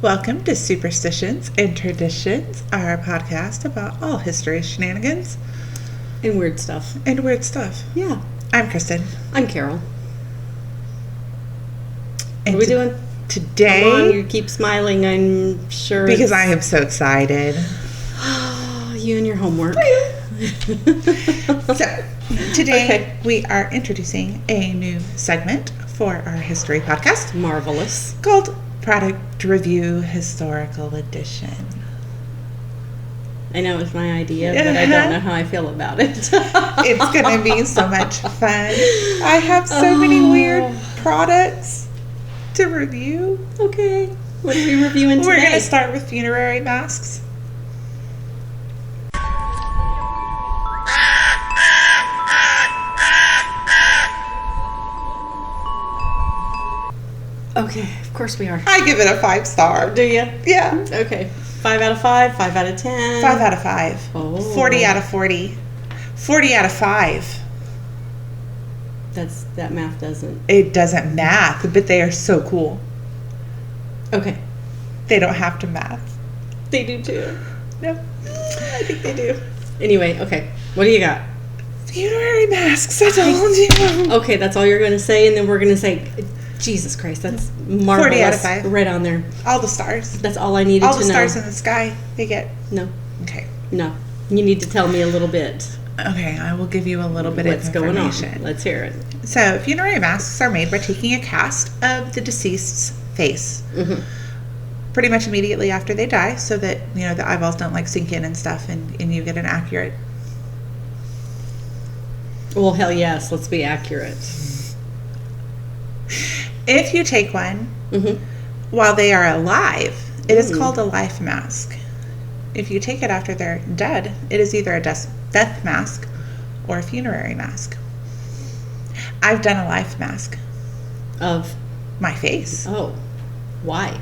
Welcome to Superstitions and Traditions, our podcast about all history shenanigans And weird stuff. and weird stuff. Yeah. I'm Kristen. I'm Carol. And What are we doing? Today, Come on, you keep smiling, I'm sure. because I am so excited. You and your homework. So, today Okay. we are introducing a new segment for our history podcast Marvelous. called Product Review Historical Edition. I know it's my idea, but I don't know how I feel about it. It's going to be so much fun. I have so many weird products to review. Okay. What are we reviewing today? We're going to start with funerary masks. Okay, of course we are. I give it a 5-star. Do you? Yeah. Okay. 5 out of 5, 5 out of 10. 5 out of 5. Oh. 40 out of 40. 40 out of 5. That math doesn't. It doesn't math, but they are so cool. Okay. They don't have to math. They do too. No. I think they do. Anyway, okay. What do you got? Funerary masks, I told you. Okay, that's all you're going to say, and then we're going to say, Jesus Christ, that's marvelous. 40 out of 5. Right on there. All the stars. That's all I needed All to the know. stars in the sky, they get. No, Okay. no. You need to tell me a little bit. Okay, I will give you a little bit What's of going on? information. Let's hear it. So, funerary masks are made by taking a cast of the deceased's face Mm-hmm. pretty much immediately after they die so that, the eyeballs don't sink in and stuff and you get an accurate. Well, hell yes. Let's be accurate. If you take one Mm-hmm. while they are alive, it is called a life mask. If you take it after they're dead, it is either a death mask or a funerary mask. I've done a life mask. Of, My face. oh, why?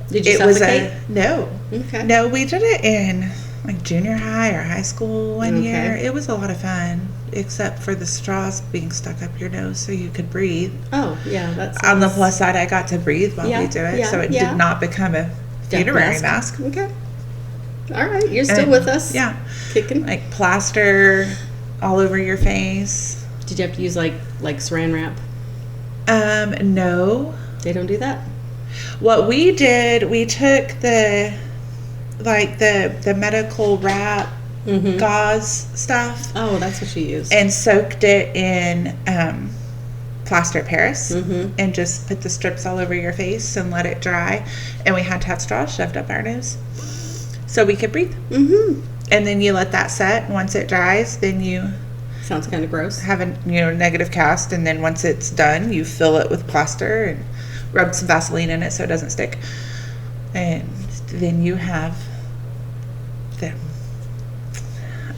Did you It was suffocate? no. Okay. No, we did it in junior high or high school one Okay. year. It was a lot of fun, except for the straws being stuck up your nose so you could breathe. Oh, yeah. That's On the plus side, I got to breathe while Yeah, we do it, yeah, so it yeah. did not become a funerary mask. Okay. All right. You're still And- with us. Yeah. Kicking. Plaster all over your face. Did you have to use like saran wrap? No. They don't do that? What we did, we took the medical wrap Mm-hmm. gauze stuff Oh, that's what you use. and soaked it in plaster Paris Mm-hmm. and just put the strips all over your face and let it dry. And we had to have straws shoved up our nose so we could breathe. Mm-hmm. And then you let that set. Once it dries, then you Sounds kind of gross. have a negative cast, and then once it's done, you fill it with plaster and rub some Vaseline in it so it doesn't stick. And then you have them.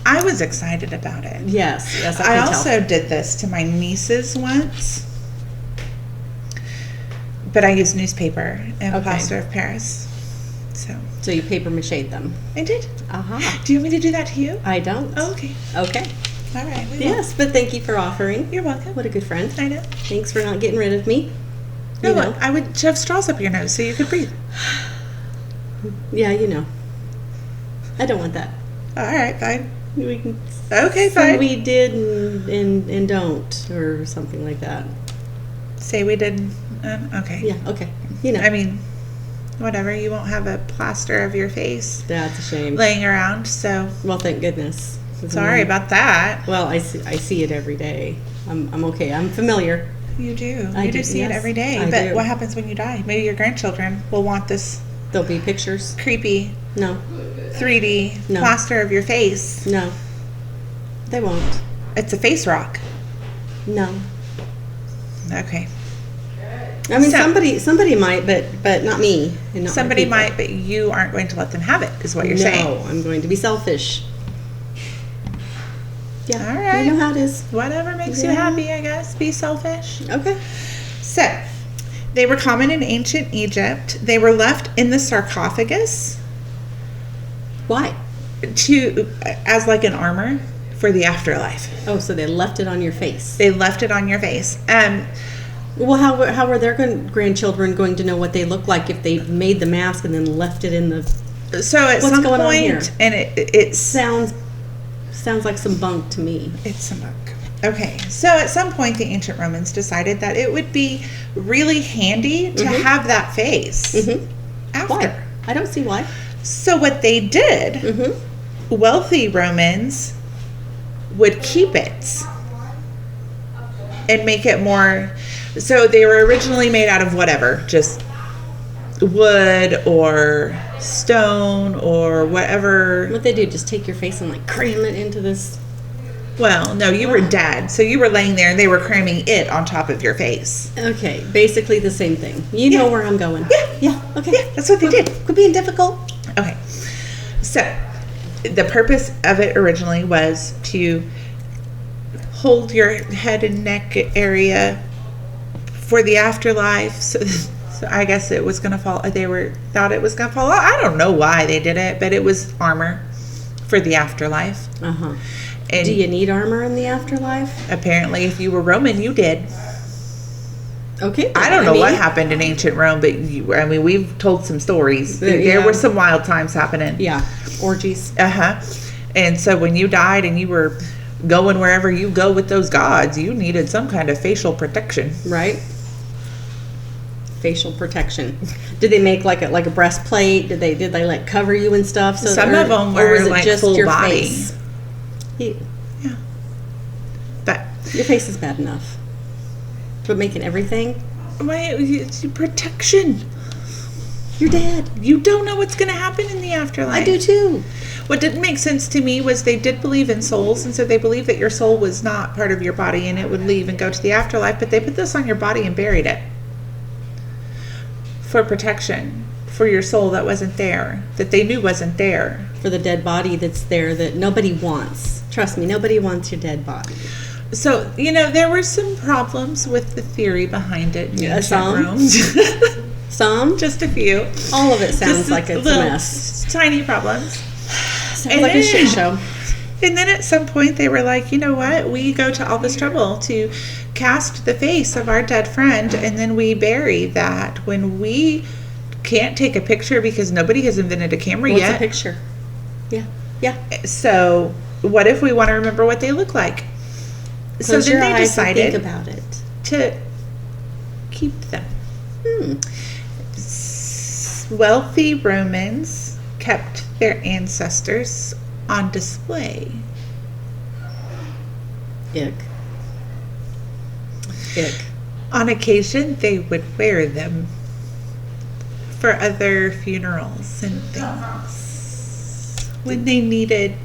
I was excited about it. Yes, I I can also did this to my nieces once, but I used newspaper and Okay. plaster of Paris. So So you paper maché'd them. I did. Uh-huh. Do you want me to do that to you? I don't. Oh, okay. Okay. All right. We will. Yes, but thank you for offering. You're welcome. What a good friend. I know. Thanks for not getting rid of me. No, You know. I would shove straws up your nose so you could breathe. Yeah, you know. I don't want that. All right, fine. We can Okay, say fine. we did and don't or something like that. Say we did. Okay. Yeah, okay. You know. I mean, whatever. You won't have a plaster of your face That's a shame. laying around, so Well, thank goodness. sorry about that. Well, I see it every day. I'm okay. I'm familiar. You do. I You do do, see it yes, every day. I But do. what happens when you die? Maybe your grandchildren will want this There'll be pictures. creepy No, 3D No. plaster of your face. no. They won't. It's a face rock. No. Okay. I mean, So- somebody might, but not me. And not my Somebody people. might, but you aren't going to let them have it, is what you're no, saying. I'm going to be selfish. Yeah. All right. You know how it is. Whatever makes you Yeah. happy, I guess. Be selfish. Okay. So, they were common in ancient Egypt. They were left in the sarcophagus Why? as like an armor for the afterlife. Oh, so they left it on your face. They left it on your face. Well, how were their grandchildren going to know what they look like if they made the mask and then left it in the? So at What's some going on here? point, and it Sounds like some bunk to me. it's some book. Okay, so at some point, the ancient Romans decided that it would be really handy to have that face after. Why? I don't see why. So what they did, wealthy Romans would keep it and make it more. So they were originally made out of whatever, just wood or stone or whatever. What they do? Just take your face and like cram it into this. Well, no, you were dead. So you were laying there and they were cramming it on top of your face. Okay, basically the same thing. You know where I'm going. Yeah. Okay. Yeah, that's what they did. Quit being difficult. Okay. So the purpose of it originally was to hold your head and neck area for the afterlife. So I guess it was going to fall. Thought it was going to fall out. I don't know why they did it, but it was armor for the afterlife. And do you need armor in the afterlife? Apparently, if you were Roman, you did. Okay. I don't know what happened in ancient Rome, but we've told some stories. There were some wild times happening. Yeah, orgies. And so when you died and you were going wherever you go with those gods, you needed some kind of facial protection. Right. Facial protection. Did they make like a breastplate? Did they like cover you and stuff? So some of them were was it like just full your body. Face? Yeah. But Your face is bad enough. But making everything? it's protection. You're dead. You don't know what's going to happen in the afterlife. I do too. What didn't make sense to me was they did believe in souls, and so they believed that your soul was not part of your body and it would leave and go to the afterlife, but they put this on your body and buried it for protection for your soul that wasn't there, that they knew wasn't there. For the dead body that's there that nobody wants. Trust me, nobody wants your dead body. So, there were some problems with the theory behind it in ancient some? Rome. Some? Just a few. All of it sounds Just like it's a little mess. Tiny problems. Sounds like a shit show. And then at some point they were like, you know what? We go to all this trouble to cast the face of our dead friend, and then we bury that when we can't take a picture because nobody has invented a camera What's yet. a picture? Yeah. So what if we want to remember what they look like? Close so your then they eyes decided and think about it. to keep them. Wealthy Romans kept their ancestors on display. Ick. On occasion, they would wear them for other funerals and things when they needed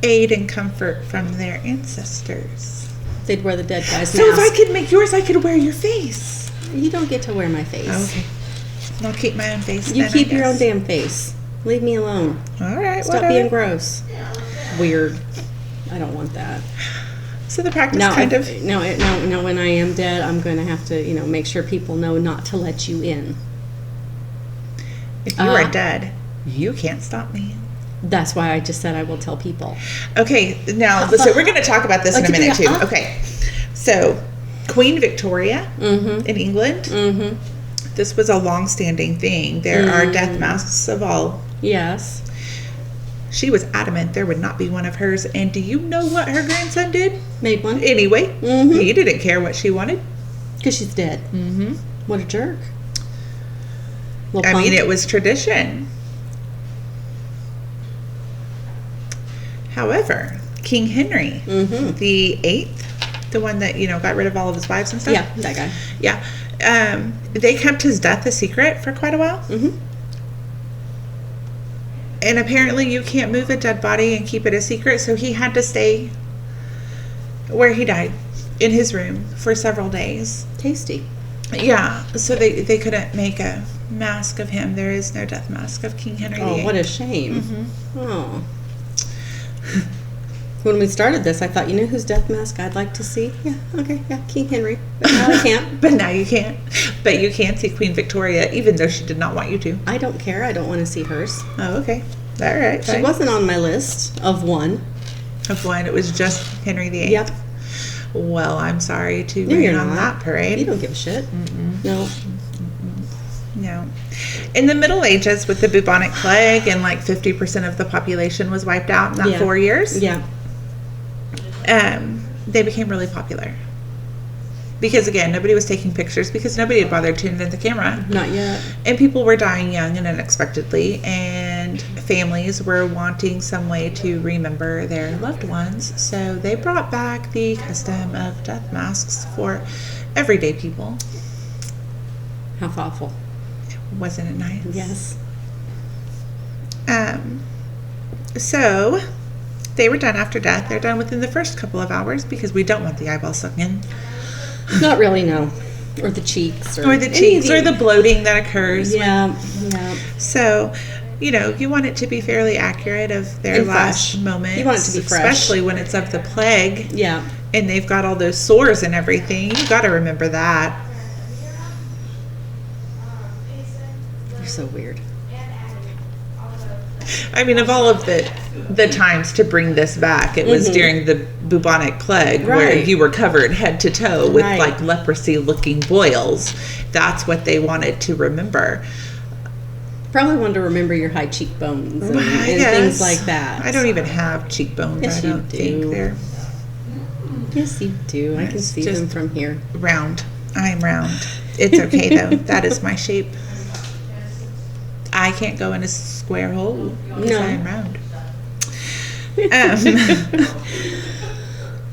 aid and comfort from their ancestors. They'd wear the dead guy's So mask. if I could make yours, I could wear your face. You don't get to wear my face. Okay. I'll keep my own face. You then, keep I your own guess. damn face. Leave me alone. All right. Stop whatever. being gross. Weird. I don't want that. So the practice No, kind of. No. When I am dead, I'm going to have to, make sure people know not to let you in. If you are dead, you can't stop me. That's why I just said I will tell people. Okay, now so we're going to talk about this in a minute too. Okay, so Queen Victoria in England. This was a long-standing thing. There are death masks of all. Yes. She was adamant there would not be one of hers. And do you know what her grandson did? Made one. Anyway, he didn't care what she wanted. Because she's dead. What a jerk. I mean, it was tradition. However, King Henry, the 8th, the one that, got rid of all of his wives and stuff. Yeah, that guy. Yeah. They kept his death a secret for quite a while. And apparently you can't move a dead body and keep it a secret, so he had to stay where he died, in his room, for several days. Tasty. Yeah, so they couldn't make a mask of him. There is no death mask of King Henry VIII. Oh, what a shame. Oh. When we started this, I thought, whose death mask I'd like to see? Yeah, okay, yeah, King Henry. But now I can't. But now you can't. But you can see Queen Victoria, even though she did not want you to. I don't care. I don't want to see hers. Oh, okay. All right. She wasn't on my list of one. Of one. It was just Henry VIII. Yep. well, I'm sorry to No, you're rain on not. that parade. You don't give a shit. No. No. In the Middle Ages, with the bubonic plague, and like 50% of the population was wiped out in that Yeah. 4 years, Yeah. they became really popular. Because again, nobody was taking pictures because nobody had bothered to invent the camera. Not yet. And people were dying young and unexpectedly, and families were wanting some way to remember their loved ones. So they brought back the custom of death masks for everyday people. How thoughtful. Wasn't it nice? Yes. So they were done after death. They're done within the first couple of hours because we don't want the eyeball sunk in. Not really, no. Or the cheeks. Or the cheeks, or the bloating that occurs. Yeah, yeah. So, you want it to be fairly accurate of their And last fresh. moments. You want it to be fresh. Especially when it's of the plague. Yeah. And they've got all those sores and everything. You got to remember that. You're so weird. I mean, of all of the times to bring this back, it was during the bubonic plague, where Right. you were covered head to toe with Right. like leprosy-looking boils. That's what they wanted to remember. Probably wanted to remember your high cheekbones and, Yes. things like that. I don't even have cheekbones. Yes, I you don't do. think they're Yes, you do. I can It's see just- them from here. round. I'm round. It's okay though. That is my shape. I can't go in a square hole because No. I'm round.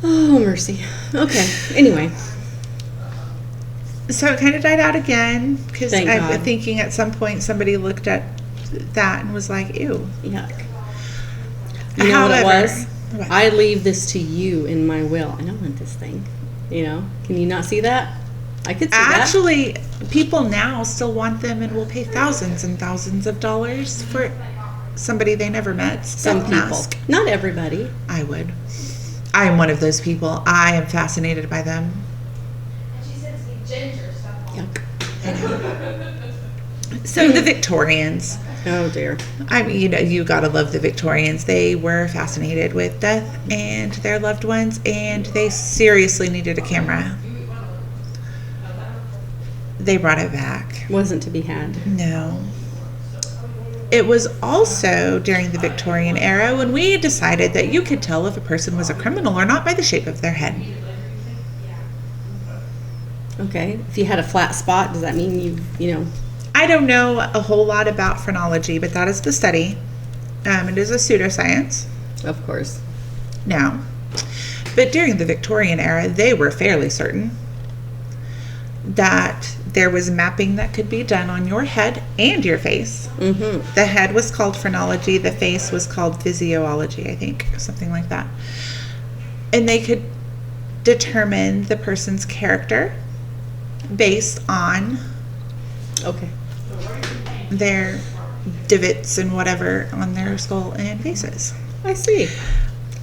Oh, mercy. Okay. Anyway. So it kind of died out again because Thank I'm God. thinking at some point somebody looked at that and was like, ew. Yuck. You know what it However- was? What? I leave this to you in my will. I don't want this thing. Can you not see that? I could see that. Actually, people now still want them and will pay thousands and thousands of dollars for somebody they never met. Some Death people. mask. Not everybody. I would. I am one of those people. I am fascinated by them. She sends me ginger stuff. Yuck. So the Victorians. Oh, dear. I mean, you gotta love the Victorians. They were fascinated with death and their loved ones, and they seriously needed a camera. They brought it back. Wasn't to be had. No. It was also during the Victorian era when we decided that you could tell if a person was a criminal or not by the shape of their head. Okay. If you had a flat spot, does that mean you I don't know a whole lot about phrenology, but that is the study. It is a pseudoscience Of course. now. But during the Victorian era, they were fairly certain that there was mapping that could be done on your head and your face. Mm-hmm. The head was called phrenology, the face was called physiology, I think, something like that. And they could determine the person's character based on Okay. their divots and whatever on their skull and faces, I see.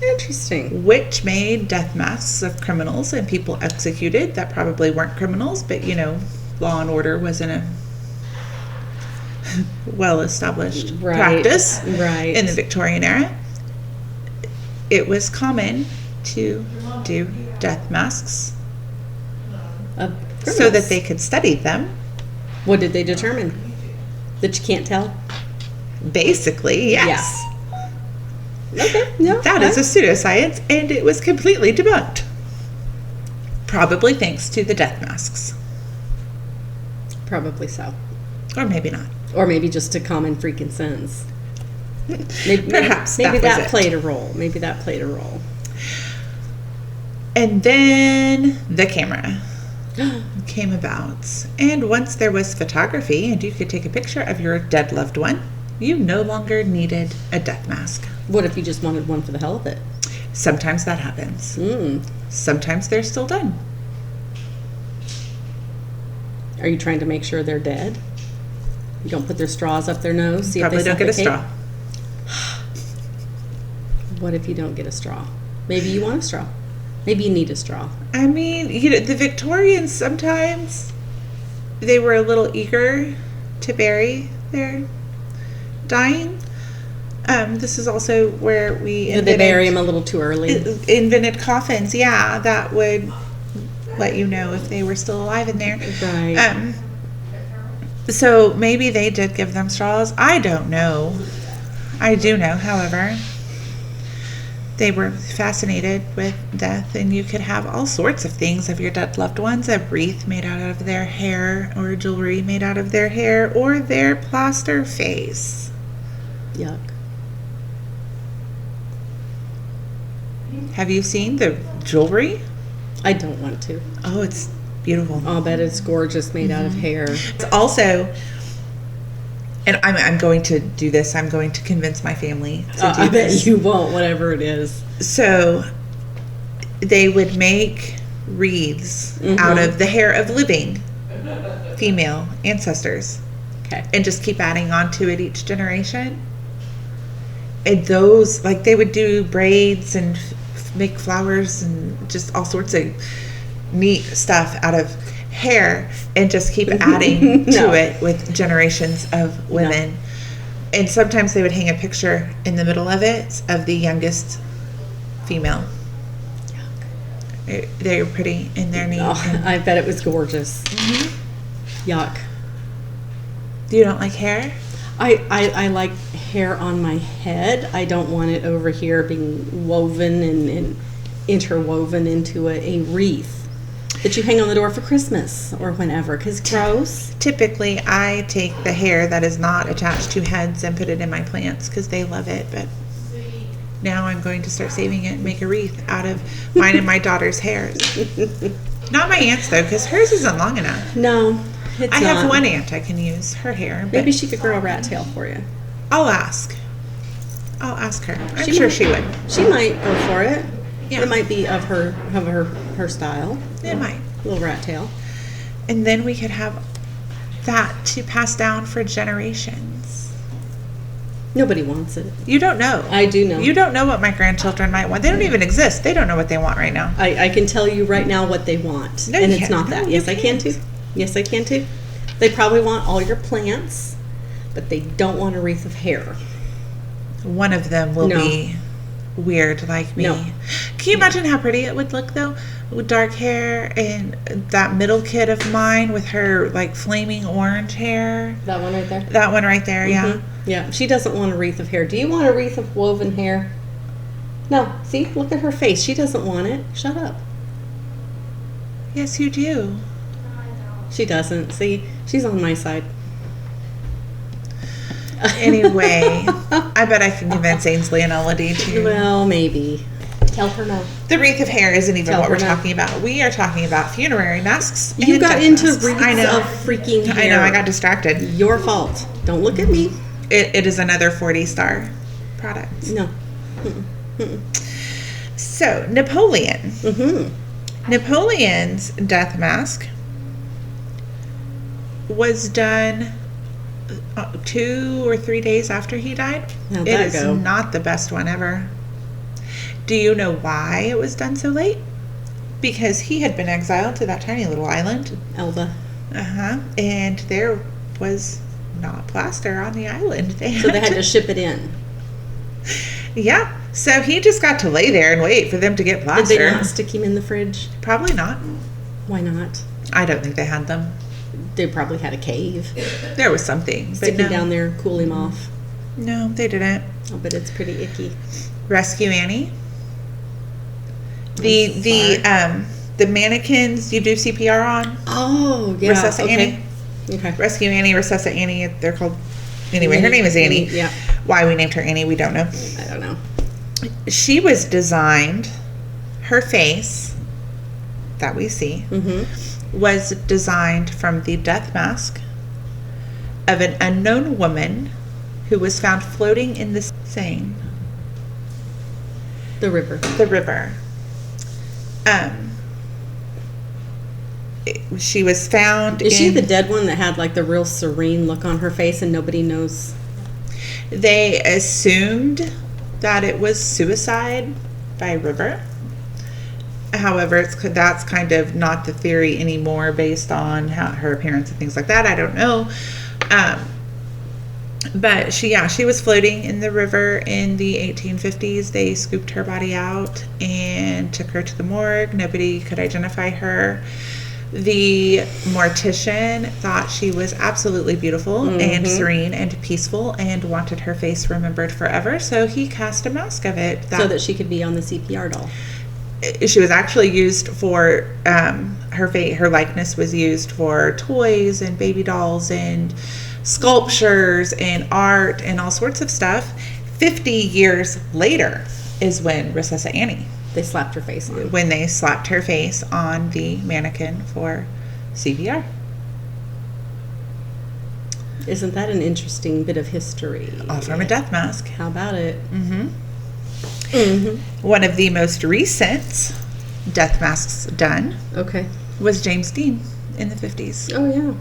Interesting. which made death masks of criminals and people executed that probably weren't criminals, but law and order wasn't a well-established Right. practice Right. in the Victorian era. It was common to do death masks Of so criminals. that they could study them. What did they determine? That you can't tell? Basically, yes. Okay. No. That is a pseudoscience, and it was completely debunked. Probably thanks to the death masks. Probably so. Or maybe not. Or maybe just a common freaking sense. Maybe, Perhaps maybe that was that it. played a role. Maybe that played a role. And then the camera came about. And once there was photography and you could take a picture of your dead loved one, you no longer needed a death mask. What if you just wanted one for the hell of it? Sometimes that happens. Mm. Sometimes they're still done. Are you trying to make sure they're dead? You don't put their straws up their nose? See Probably if they don't get a suffocate? straw. What if you don't get a straw? Maybe you want a straw. Maybe you need a straw. I mean, the Victorians sometimes, they were a little eager to bury their dying. This is also where we Did they bury him a little too early? invented coffins. Yeah, that would let you know if they were still alive in there. Right. So maybe they did give them straws. I don't know. I do know, however, they were fascinated with death, and you could have all sorts of things of your dead loved ones. A wreath made out of their hair, or jewelry made out of their hair, or their plaster face. Yuck. Have you seen the jewelry? I don't want to. Oh, it's beautiful. I'll bet it's gorgeous, made out of hair. It's also, and I'm going to do this, I'm going to convince my family to do I bet this. you won't, whatever it is. So they would make wreaths out of the hair of living female ancestors. Okay. And just keep adding on to it each generation. And those, like, they would do braids and make flowers and just all sorts of neat stuff out of hair and just keep adding to it with generations of women. And sometimes they would hang a picture in the middle of it of the youngest female. They're pretty and they're neat. Oh, I bet it was gorgeous. Yuck. You don't like hair? I like hair on my head. I don't want it over here being woven and interwoven into a wreath that you hang on the door for Christmas or whenever, because gross. Typically, I take the hair that is not attached to heads and put it in my plants because they love it. But now I'm going to start saving it and make a wreath out of mine and my daughter's hairs. Not my aunt's, though, because hers isn't long enough. No, it's I not. have one aunt I can use, her hair. But Maybe she could grow a rat tail for you. I'll ask. I'll ask her. I'm She sure might. she would. She might go for it. Yeah. It might be of her style. It might. Little rat tail. And then we could have that to pass down for generations. Nobody wants it. You don't know. I do know. You don't know what my grandchildren might want. They don't even exist. They don't know what they want right now. I can tell you right now what they want. No, and you it's can't. not No, that. you Yes, I can can't. too. Yes, I can too. They probably want all your plants, but they don't want a wreath of hair. One of them will No. be weird like me. No. Can you imagine how pretty it would look though? With dark hair and that middle kid of mine with her like flaming orange hair. That one right there? That one right there, yeah. Mhm. Yeah, she doesn't want a wreath of hair. Do you want a wreath of woven hair? No. See, look at her face. She doesn't want it. Shut up. Yes, you do. She doesn't. See, she's on my side. Anyway, I bet I can convince Ainsley and Elodie to. Well, maybe. Tell her no. The wreath of hair isn't even Tell what we're her no. talking about. We are talking about funerary masks. You and got death into masks. wreaths I know. of freaking hair. I know. I got distracted. Your fault. Don't look at me. It is another 40-star product. No. So Napoleon. Mm-hmm. Napoleon's death mask was done 2 or 3 days after he died. How'd It that is go? not the best one ever. Do you know why it was done so late? Because he had been exiled to that tiny little island. Elba. And there was not plaster on the island. So they had to ship it in. Yeah. So he just got to lay there and wait for them to get Did plaster. they not stick him in the fridge? Probably not. Why not? I don't think they had them. They probably had a cave. There was something. Stick But him no. down there, cool him off. No, they didn't. Oh, but it's pretty icky. Rescue Annie. The mannequins you do CPR on. Oh, yeah. Recessa okay. Annie. Okay. Rescue Annie, Recessa Annie. They're called. Anyway, her name is Annie. Yeah. Why we named her Annie, we don't know. I don't know. She was designed. Her face that we see Mm-hmm. was designed from the death mask of an unknown woman who was found floating in the Seine, The river. the river. She was found Is she in, the dead one that had like the real serene look on her face and nobody knows? they assumed that it was suicide by river. However, that's kind of not the theory anymore based on her appearance and things like that. I don't know. But she was floating in the river in the 1850s. They scooped her body out and took her to the morgue. Nobody could identify her. The mortician thought she was absolutely beautiful and serene and peaceful and wanted her face remembered forever, so he cast a mask of it. So that she could be on the CPR doll. She was actually used for, her likeness was used for toys and baby dolls and sculptures and art and all sorts of stuff. 50 years later is when Recessa Annie, They slapped her face on. when they slapped her face on the mannequin for CPR. Isn't that an interesting bit of history? All from a death mask. How about it? One of the most recent death masks done Okay. was James Dean in the 50s. Oh, yeah.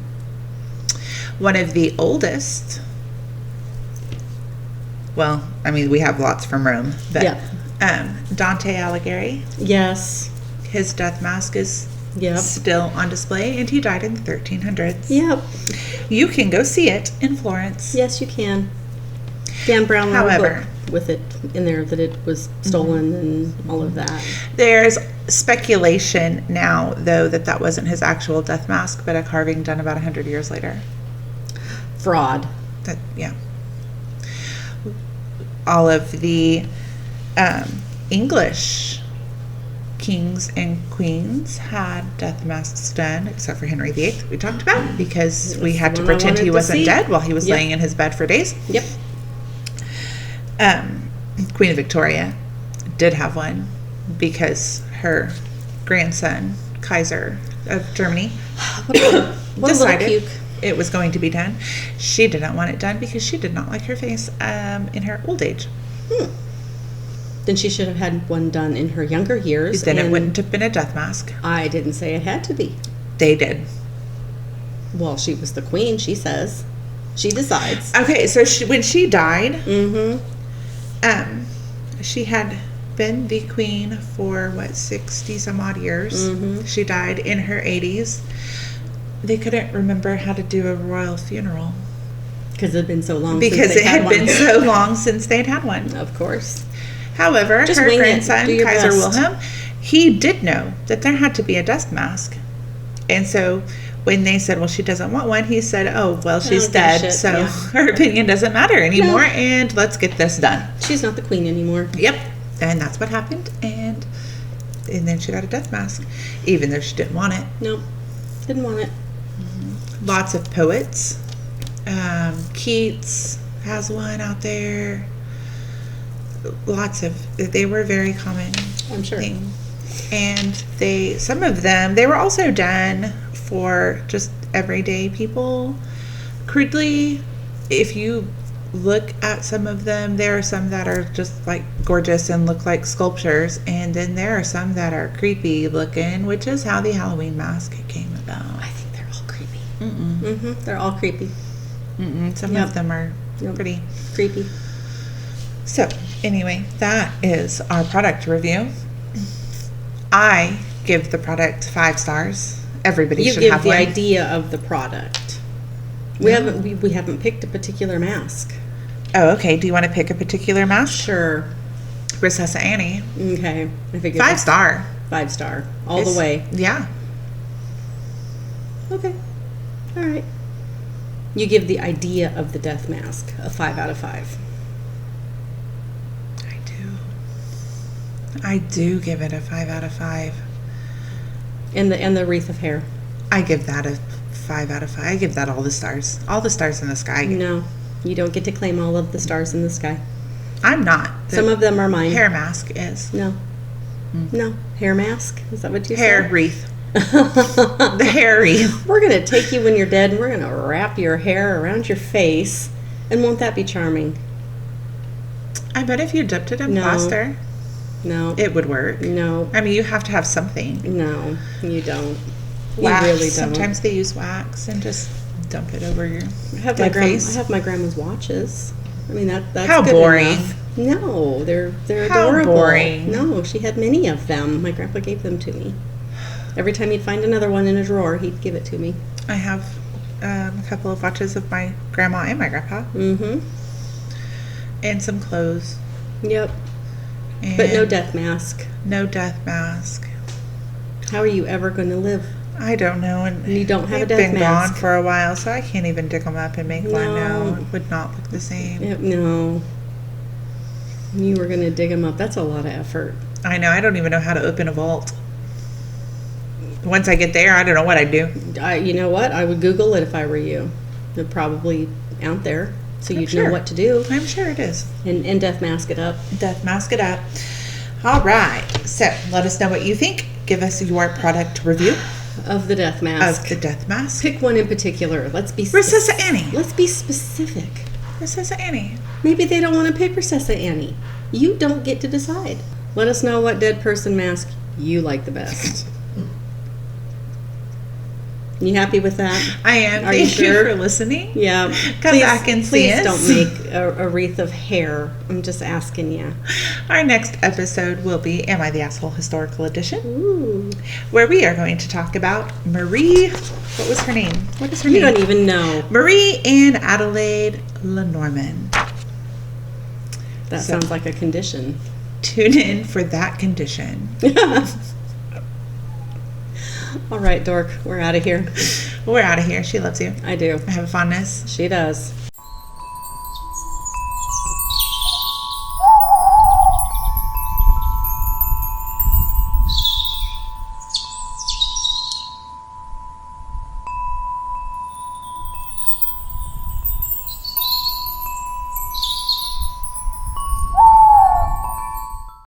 One of the oldest, well, I mean, we have lots from Rome, but Yeah. Dante Alighieri, Yes. his death mask is Yep. still on display, and he died in the 1300s. Yep. You can go see it in Florence. Yes, you can. Dan Brown wrote a However- book with it in there that it was stolen and all of that. There's speculation now, though, that wasn't his actual death mask, but a carving done about 100 years later. Fraud. Yeah. All of the English kings and queens had death masks done, except for Henry VIII, we talked about, because we had to the one I pretend he wanted to wasn't see. dead while he was Yep. laying in his bed for days. Yep. Queen Victoria did have one because her grandson, Kaiser of Germany, What a little decided puke. it was going to be done. She did not want it done because she did not like her face in her old age. Then she should have had one done in her younger years. Then it and wouldn't have been a death mask. I didn't say it had to be. They did. Well, she was the queen, she says. She decides. Okay, so when she died, Mm-hmm. she had been the queen for 60 some odd years. Mhm. She died in her 80s. They couldn't remember how to do a royal funeral Because it had been so long because since they it had one. been so long since they'd had one. Of course. However, Just her wing it. grandson, Do your Kaiser best. Wilhelm, he did know that there had to be a death mask. And so when they said, well, she doesn't want one, he said, oh, well, she's don't give a dead, shit, so yeah. her opinion doesn't matter anymore, No. and let's get this done. She's not the queen anymore. Yep. And that's what happened, and then she got a death mask, even though she didn't want it. Nope. Didn't want it. Lots of poets. Keats has one out there. Lots of, they were very common. I'm sure. Thing. And some of them, they were also done for just everyday people. Crudely, if you look at some of them, there are some that are just like gorgeous and look like sculptures, and then there are some that are creepy looking, which is how the Halloween mask came about. I think they're all creepy. Mm-mm. Mm-hmm. They're all creepy. Mm-mm. Some Yep. of them are Yep. pretty. Creepy. So, anyway, that is our product review. I give the product 5 stars. Everybody You should give have the one. idea of the product. We haven't picked a particular mask. Oh, okay. Do you want to pick a particular mask? Sure. Recessa Annie. Okay. I figured 5 star. 5-star. All It's- the way. Yeah. Okay. All right. You give the idea of the death mask a 5 out of 5. I do give it a 5 out of 5. And the wreath of hair. I give that a 5 out of 5. I give that all the stars. All the stars in the sky. No, you don't get to claim all of the stars in the sky. I'm not. The Some of them are mine. hair mask is. No. No. Hair mask? Is that what you Hair said? wreath. The hair wreath. We're going to take you when you're dead and we're going to wrap your hair around your face. And won't that be charming? I bet if you dipped it in No. plaster, No. it would work. No. I mean, you have to have something. No. You don't. Wax. You really don't. Sometimes they use wax and just dump it over your I have my dead face. I have my grandma's watches. I mean that's How good boring. enough. No, they're How adorable. boring. No, she had many of them. My grandpa gave them to me. Every time he'd find another one in a drawer, he'd give it to me. I have a couple of watches of my grandma and my grandpa, Mm-hmm. and some clothes. Yep. And But no death mask. No death mask. How are you ever going to live? I don't know. And You don't have a they've death been mask. gone for a while, so I can't even dig them up and make one now. No. It would not look the same. Yep, no. You were going to dig them up. That's a lot of effort. I know. I don't even know how to open a vault. Once I get there, I don't know what I'd do. You know what? I would Google it if I were you. They're probably out there, so I'm you'd sure. know what to do. I'm sure it is. And death mask it up. Death mask it up. All right. So let us know what you think. Give us your product review Of the death mask. of the death mask. Pick one in particular. Let's be Recessa Annie. Let's be specific. Recessa Annie. Maybe they don't want to pick Recessa Annie. You don't get to decide. Let us know what dead person mask you like the best. You happy with that? I am. Are you Thank you sure? for listening. Yeah. Come back and see Please us. don't make a wreath of hair. I'm just asking you. Our next episode will be Am I the Asshole Historical Edition, Ooh. where we are going to talk about Marie. What was her name? What is her You name? don't even know. Marie Anne Adelaide Lenormand. That So- sounds like a condition. Tune in for that condition. All right, Dork. We're out of here. We're out of here. She loves you. I do. I have a fondness. She does.